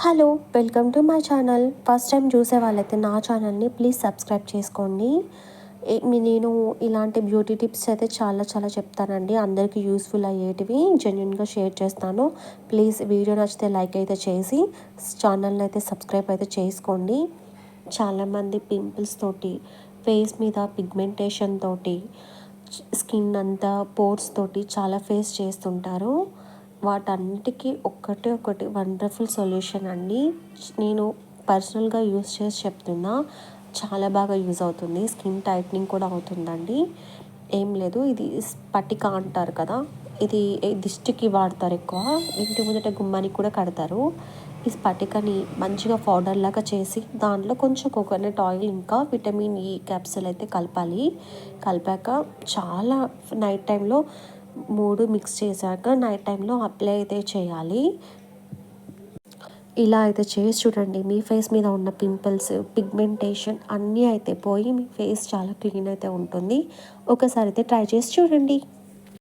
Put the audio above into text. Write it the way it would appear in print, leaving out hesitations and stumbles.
Hello, welcome to my channel. First time చూసే వాళ్ళైతే నా ఛానల్ని ప్లీజ్ సబ్స్క్రైబ్ చేసుకోండి. నేను ఇలాంటి బ్యూటీ టిప్స్ అయితే చాలా చాలా చెప్తానండి. అందరికీ యూస్ఫుల్ అయ్యేటివి జెన్యున్గా షేర్ చేస్తాను. ప్లీజ్ వీడియో నచ్చితే లైక్ అయితే చేసి ఛానల్ని అయితే సబ్స్క్రైబ్ అయితే చేసుకోండి. చాలామంది పింపుల్స్ తోటి, ఫేస్ మీద పిగ్మెంటేషన్ తోటి, స్కిన్ అంతా పోర్స్ తోటి చాలా ఫేస్ చేస్తుంటారు. వాటన్నిటికీ ఒక్కటే ఒకటి వండర్ఫుల్ సొల్యూషన్ అండి. నేను పర్సనల్గా యూస్ చేసి చెప్తున్నా. చాలా బాగా యూజ్ అవుతుంది. స్కిన్ టైట్నింగ్ కూడా అవుతుందండి. ఏం లేదు, ఇది స్పటిక అంటారు కదా, ఇది దిష్టికి వాడతారు ఎక్కువ. ఇంటి ముందట గుమ్మానికి కూడా కడతారు. ఈ స్పటికని మంచిగా పౌడర్ లాగా చేసి దాంట్లో కొంచెం కోకోనట్ ఆయిల్ ఇంకా విటమిన్ ఈ క్యాప్సూల్ అయితే కలపాలి. కలిపాక చాలా నైట్ టైంలో 3 మిక్స్ చేశాక నైట్ టైంలో అప్లై అయితే చేయాలి. ఇలా అయితే చేసి చూడండి. మీ ఫేస్ మీద ఉన్న పింపుల్స్, పిగ్మెంటేషన్ అన్నీ అయితే పోయి మీ ఫేస్ చాలా క్లీన్ అయితే ఉంటుంది. ఒకసారి అయితే ట్రై చేసి చూడండి.